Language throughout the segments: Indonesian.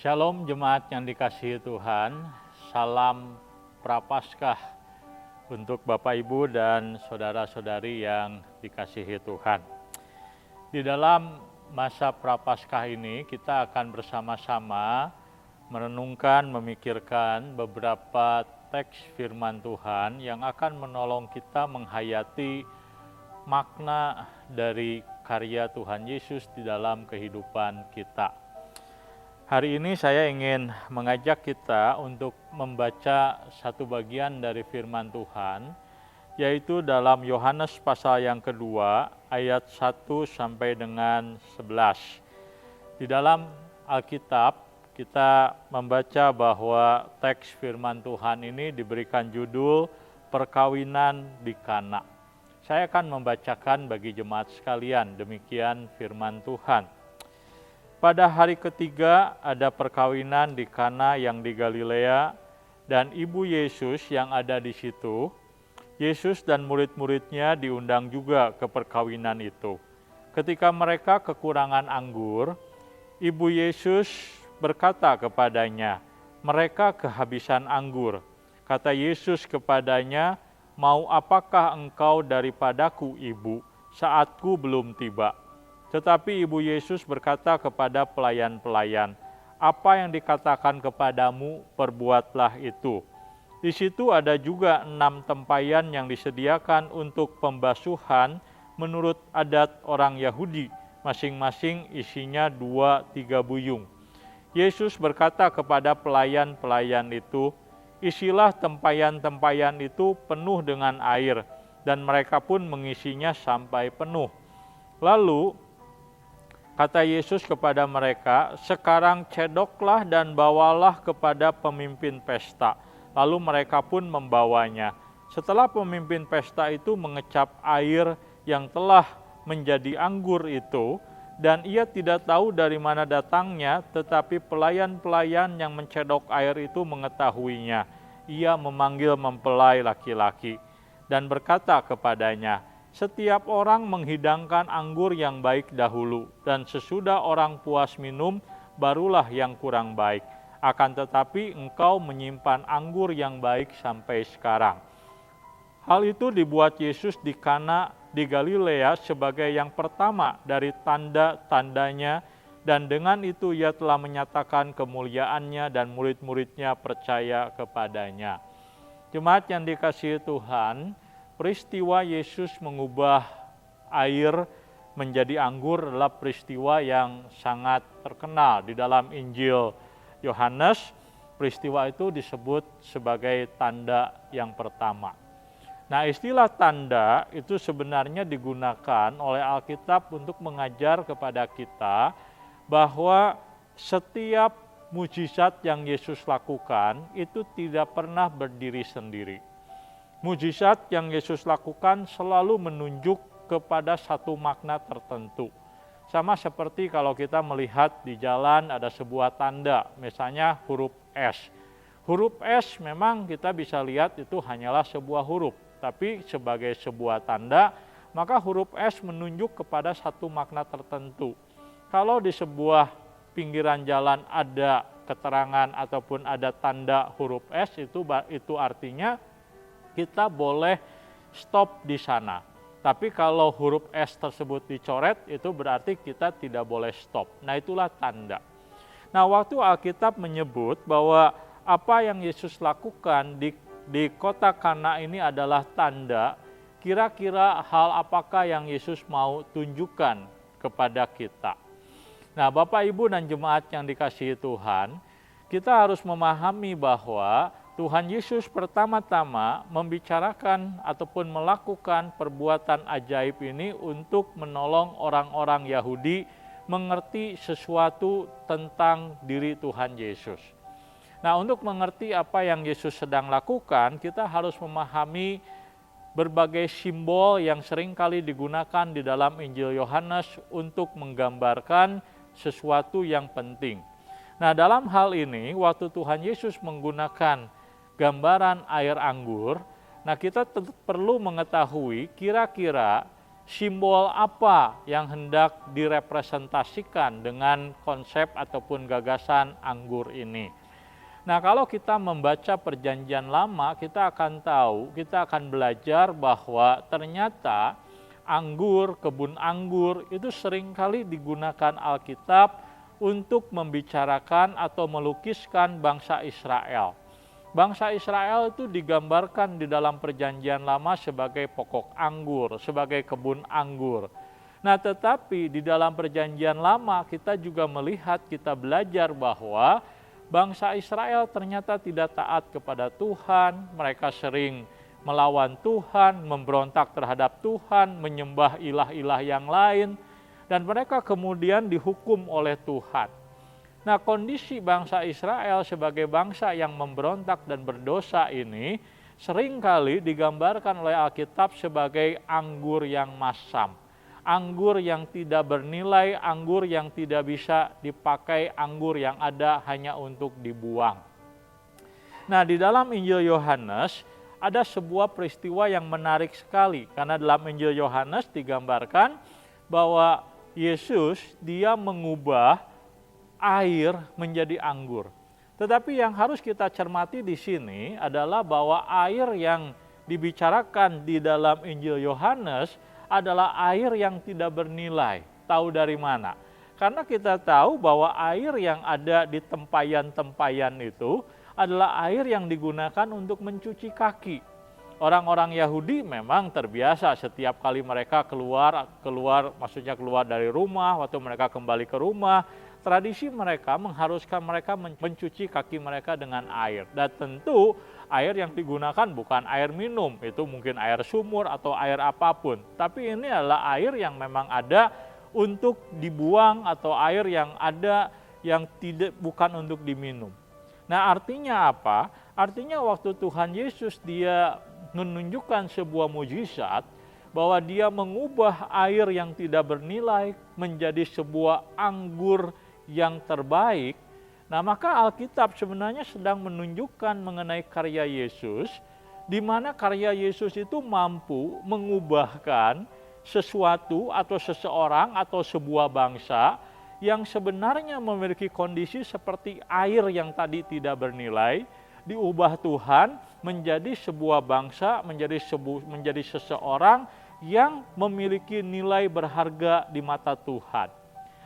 Shalom jemaat yang dikasihi Tuhan, salam Prapaskah untuk Bapak Ibu dan saudara-saudari yang dikasihi Tuhan. Di dalam masa Prapaskah ini kita akan bersama-sama merenungkan, memikirkan beberapa teks firman Tuhan yang akan menolong kita menghayati makna dari karya Tuhan Yesus di dalam kehidupan kita. Hari ini saya ingin mengajak kita untuk membaca satu bagian dari firman Tuhan, yaitu dalam Yohanes pasal yang kedua, ayat 1 sampai dengan 11. Di dalam Alkitab, kita membaca bahwa teks firman Tuhan ini diberikan judul Perkawinan di Kana. Saya akan membacakan bagi jemaat sekalian, demikian firman Tuhan. Pada hari ketiga ada perkawinan di Kana yang di Galilea, dan ibu Yesus yang ada di situ. Yesus dan murid-muridnya diundang juga ke perkawinan itu. Ketika mereka kekurangan anggur, ibu Yesus berkata kepadanya, "Mereka kehabisan anggur." Kata Yesus kepadanya, "Mau apakah engkau daripadaku, ibu? Saatku belum tiba." Tetapi ibu Yesus berkata kepada pelayan-pelayan, "Apa yang dikatakan kepadamu, perbuatlah itu." Di situ ada juga 6 tempayan yang disediakan untuk pembasuhan menurut adat orang Yahudi, masing-masing isinya 2-3 buyung. Yesus berkata kepada pelayan-pelayan itu, "Isilah tempayan-tempayan itu penuh dengan air," dan mereka pun mengisinya sampai penuh. Lalu kata Yesus kepada mereka, "Sekarang cedoklah dan bawalah kepada pemimpin pesta." Lalu mereka pun membawanya. Setelah pemimpin pesta itu mengecap air yang telah menjadi anggur itu, dan ia tidak tahu dari mana datangnya, tetapi pelayan-pelayan yang mencedok air itu mengetahuinya. Ia memanggil mempelai laki-laki dan berkata kepadanya, "Setiap orang menghidangkan anggur yang baik dahulu, dan sesudah orang puas minum, barulah yang kurang baik. Akan tetapi engkau menyimpan anggur yang baik sampai sekarang." Hal itu dibuat Yesus di Kana di Galilea sebagai yang pertama dari tanda-tandanya, dan dengan itu ia telah menyatakan kemuliaannya dan murid-muridnya percaya kepadanya. Jemaat yang dikasihi Tuhan, peristiwa Yesus mengubah air menjadi anggur adalah peristiwa yang sangat terkenal di dalam Injil Yohanes. Peristiwa itu disebut sebagai tanda yang pertama. Nah, istilah tanda itu sebenarnya digunakan oleh Alkitab untuk mengajar kepada kita bahwa setiap mujizat yang Yesus lakukan itu tidak pernah berdiri sendiri. Mujizat yang Yesus lakukan selalu menunjuk kepada satu makna tertentu. Sama seperti kalau kita melihat di jalan ada sebuah tanda, misalnya huruf S. Huruf S memang kita bisa lihat itu hanyalah sebuah huruf, tapi sebagai sebuah tanda, maka huruf S menunjuk kepada satu makna tertentu. Kalau di sebuah pinggiran jalan ada keterangan ataupun ada tanda huruf S, itu artinya kita boleh stop di sana. Tapi kalau huruf S tersebut dicoret, itu berarti kita tidak boleh stop. Nah, itulah tanda. Nah, waktu Alkitab menyebut bahwa apa yang Yesus lakukan di kota Kana ini adalah tanda, kira-kira hal apakah yang Yesus mau tunjukkan kepada kita? Nah, Bapak, Ibu, dan jemaat yang dikasihi Tuhan, kita harus memahami bahwa Tuhan Yesus pertama-tama membicarakan ataupun melakukan perbuatan ajaib ini untuk menolong orang-orang Yahudi mengerti sesuatu tentang diri Tuhan Yesus. Nah, untuk mengerti apa yang Yesus sedang lakukan, kita harus memahami berbagai simbol yang seringkali digunakan di dalam Injil Yohanes untuk menggambarkan sesuatu yang penting. Nah, dalam hal ini, waktu Tuhan Yesus menggunakan gambaran air anggur, nah kita perlu mengetahui kira-kira simbol apa yang hendak direpresentasikan dengan konsep ataupun gagasan anggur ini. Nah, kalau kita membaca Perjanjian Lama, kita akan tahu, kita akan belajar bahwa ternyata anggur, kebun anggur itu seringkali digunakan Alkitab untuk membicarakan atau melukiskan bangsa Israel. Bangsa Israel itu digambarkan di dalam Perjanjian Lama sebagai pokok anggur, sebagai kebun anggur. Nah, tetapi di dalam Perjanjian Lama kita juga melihat, kita belajar bahwa bangsa Israel ternyata tidak taat kepada Tuhan, mereka sering melawan Tuhan, memberontak terhadap Tuhan, menyembah ilah-ilah yang lain, dan mereka kemudian dihukum oleh Tuhan. Nah, kondisi bangsa Israel sebagai bangsa yang memberontak dan berdosa ini seringkali digambarkan oleh Alkitab sebagai anggur yang masam. Anggur yang tidak bernilai, anggur yang tidak bisa dipakai, anggur yang ada hanya untuk dibuang. Nah, di dalam Injil Yohanes ada sebuah peristiwa yang menarik sekali, karena dalam Injil Yohanes digambarkan bahwa Yesus dia mengubah air menjadi anggur. Tetapi yang harus kita cermati di sini adalah bahwa air yang dibicarakan di dalam Injil Yohanes adalah air yang tidak bernilai. Tahu dari mana? Karena kita tahu bahwa air yang ada di tempayan-tempayan itu adalah air yang digunakan untuk mencuci kaki. Orang-orang Yahudi memang terbiasa setiap kali mereka keluar dari rumah, waktu mereka kembali ke rumah, tradisi mereka mengharuskan mereka mencuci kaki mereka dengan air. Dan tentu air yang digunakan bukan air minum, itu mungkin air sumur atau air apapun. Tapi ini adalah air yang memang ada untuk dibuang atau air yang ada yang bukan untuk diminum. Nah, artinya apa? Artinya waktu Tuhan Yesus dia menunjukkan sebuah mujizat bahwa dia mengubah air yang tidak bernilai menjadi sebuah anggur yang terbaik. Nah, maka Alkitab sebenarnya sedang menunjukkan mengenai karya Yesus, di mana karya Yesus itu mampu mengubahkan sesuatu atau seseorang atau sebuah bangsa yang sebenarnya memiliki kondisi seperti air yang tadi tidak bernilai, diubah Tuhan menjadi sebuah bangsa, menjadi seseorang yang memiliki nilai berharga di mata Tuhan.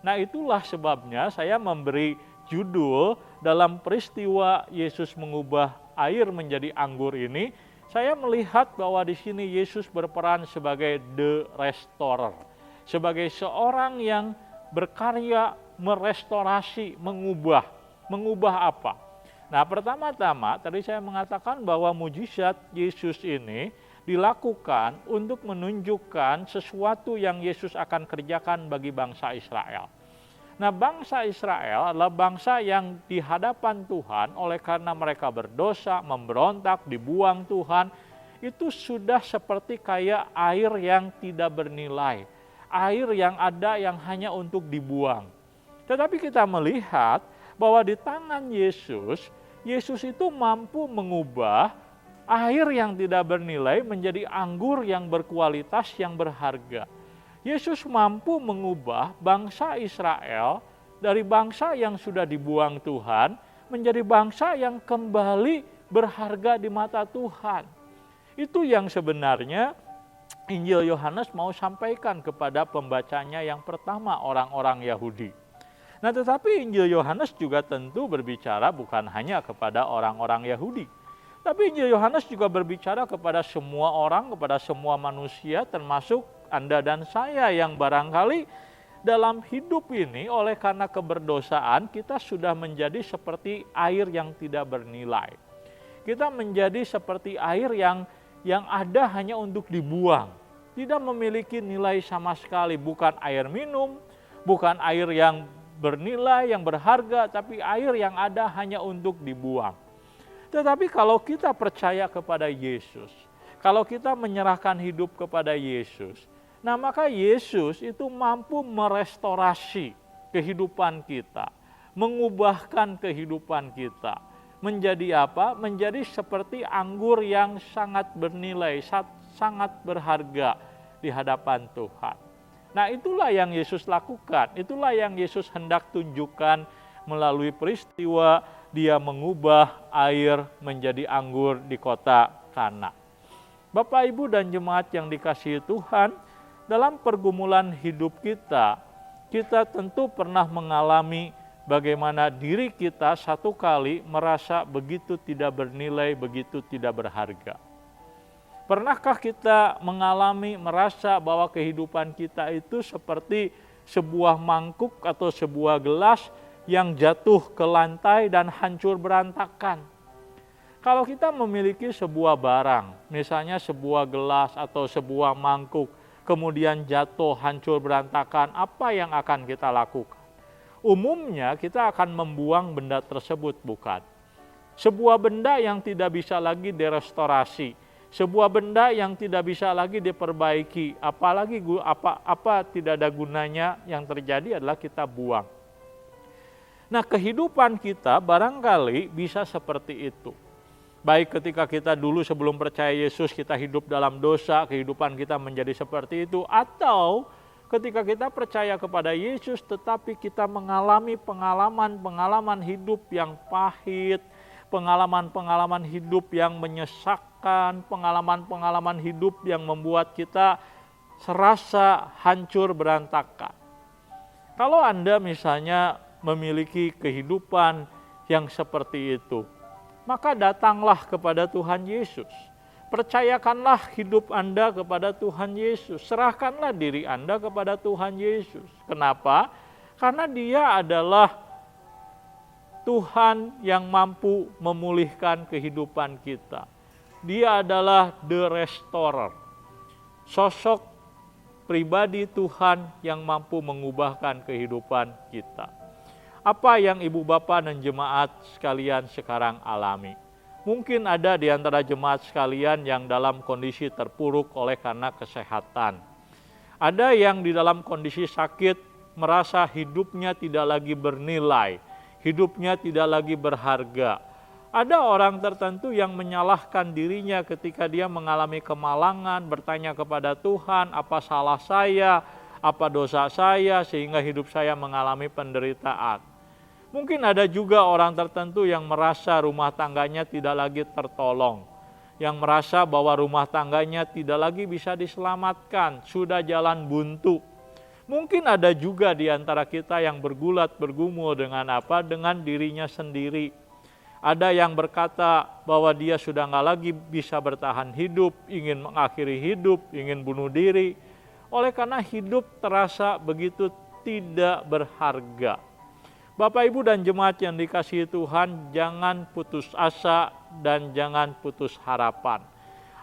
Nah, itulah sebabnya saya memberi judul dalam peristiwa Yesus mengubah air menjadi anggur ini. Saya melihat bahwa di sini Yesus berperan sebagai the restorer, sebagai seorang yang berkarya merestorasi, mengubah apa? Nah, pertama-tama tadi saya mengatakan bahwa mujizat Yesus ini dilakukan untuk menunjukkan sesuatu yang Yesus akan kerjakan bagi bangsa Israel. Nah, bangsa Israel adalah bangsa yang di hadapan Tuhan oleh karena mereka berdosa, memberontak, dibuang Tuhan, itu sudah seperti kayak air yang tidak bernilai, air yang ada yang hanya untuk dibuang. Tetapi kita melihat bahwa di tangan Yesus itu mampu mengubah air yang tidak bernilai menjadi anggur yang berkualitas, yang berharga. Yesus mampu mengubah bangsa Israel dari bangsa yang sudah dibuang Tuhan menjadi bangsa yang kembali berharga di mata Tuhan. Itu yang sebenarnya Injil Yohanes mau sampaikan kepada pembacanya yang pertama, orang-orang Yahudi. Nah, tetapi Injil Yohanes juga tentu berbicara bukan hanya kepada orang-orang Yahudi. Tapi Injil Yohanes juga berbicara kepada semua orang, kepada semua manusia, termasuk Anda dan saya yang barangkali dalam hidup ini oleh karena keberdosaan kita sudah menjadi seperti air yang tidak bernilai. Kita menjadi seperti air yang ada hanya untuk dibuang. Tidak memiliki nilai sama sekali, bukan air minum, bukan air yang bernilai, yang berharga, tapi air yang ada hanya untuk dibuang. Tetapi kalau kita percaya kepada Yesus, kalau kita menyerahkan hidup kepada Yesus, nah maka Yesus itu mampu merestorasi kehidupan kita, mengubahkan kehidupan kita. Menjadi apa? Menjadi seperti anggur yang sangat bernilai, sangat berharga, di hadapan Tuhan. Nah, itulah yang Yesus lakukan, itulah yang Yesus hendak tunjukkan melalui peristiwa Dia mengubah air menjadi anggur di kota Kana. Bapak, Ibu, dan jemaat yang dikasihi Tuhan, dalam pergumulan hidup kita tentu pernah mengalami bagaimana diri kita satu kali merasa begitu tidak bernilai, begitu tidak berharga. Pernahkah kita mengalami merasa bahwa kehidupan kita itu seperti sebuah mangkuk atau sebuah gelas yang jatuh ke lantai dan hancur berantakan? Kalau kita memiliki sebuah barang, misalnya sebuah gelas atau sebuah mangkuk, kemudian jatuh hancur berantakan, apa yang akan kita lakukan? Umumnya kita akan membuang benda tersebut, bukan? Sebuah benda yang tidak bisa lagi direstorasi, sebuah benda yang tidak bisa lagi diperbaiki, apalagi tidak ada gunanya, yang terjadi adalah kita buang. Nah, kehidupan kita barangkali bisa seperti itu. Baik ketika kita dulu sebelum percaya Yesus kita hidup dalam dosa, kehidupan kita menjadi seperti itu, atau ketika kita percaya kepada Yesus tetapi kita mengalami pengalaman-pengalaman hidup yang pahit, pengalaman-pengalaman hidup yang menyesakkan, pengalaman-pengalaman hidup yang membuat kita serasa hancur berantakan. Kalau Anda misalnya memiliki kehidupan yang seperti itu, maka datanglah kepada Tuhan Yesus. Percayakanlah hidup Anda kepada Tuhan Yesus. Serahkanlah diri Anda kepada Tuhan Yesus. Kenapa? Karena Dia adalah Tuhan yang mampu memulihkan kehidupan kita. Dia adalah the restorer. Sosok pribadi Tuhan yang mampu mengubahkan kehidupan kita. Apa yang ibu bapak dan jemaat sekalian sekarang alami? Mungkin ada di antara jemaat sekalian yang dalam kondisi terpuruk oleh karena kesehatan. Ada yang di dalam kondisi sakit merasa hidupnya tidak lagi bernilai, hidupnya tidak lagi berharga. Ada orang tertentu yang menyalahkan dirinya ketika dia mengalami kemalangan, bertanya kepada Tuhan, apa salah saya, apa dosa saya sehingga hidup saya mengalami penderitaan. Mungkin ada juga orang tertentu yang merasa rumah tangganya tidak lagi tertolong, yang merasa bahwa rumah tangganya tidak lagi bisa diselamatkan, sudah jalan buntu. Mungkin ada juga di antara kita yang bergulat bergumul dengan dengan dirinya sendiri. Ada yang berkata bahwa dia sudah nggak lagi bisa bertahan hidup, ingin mengakhiri hidup, ingin bunuh diri. Oleh karena hidup terasa begitu tidak berharga. Bapak, Ibu, dan jemaat yang dikasihi Tuhan, jangan putus asa dan jangan putus harapan.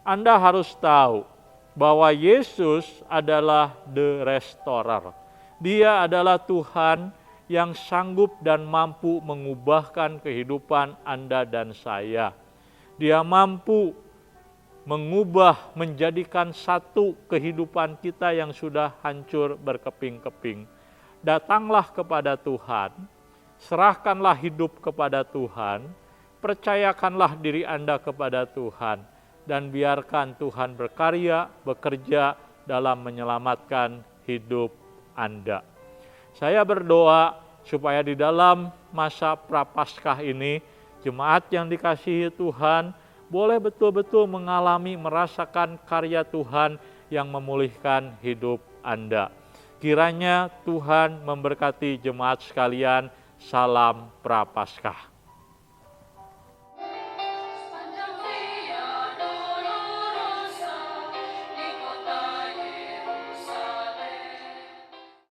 Anda harus tahu bahwa Yesus adalah the restorer. Dia adalah Tuhan yang sanggup dan mampu mengubahkan kehidupan Anda dan saya. Dia mampu mengubah, menjadikan satu kehidupan kita yang sudah hancur berkeping-keping. Datanglah kepada Tuhan, serahkanlah hidup kepada Tuhan, percayakanlah diri Anda kepada Tuhan, dan biarkan Tuhan berkarya, bekerja dalam menyelamatkan hidup Anda. Saya berdoa supaya di dalam masa Prapaskah ini, jemaat yang dikasihi Tuhan boleh betul-betul mengalami, merasakan karya Tuhan yang memulihkan hidup Anda. Kiranya Tuhan memberkati jemaat sekalian. Salam Prapaskah.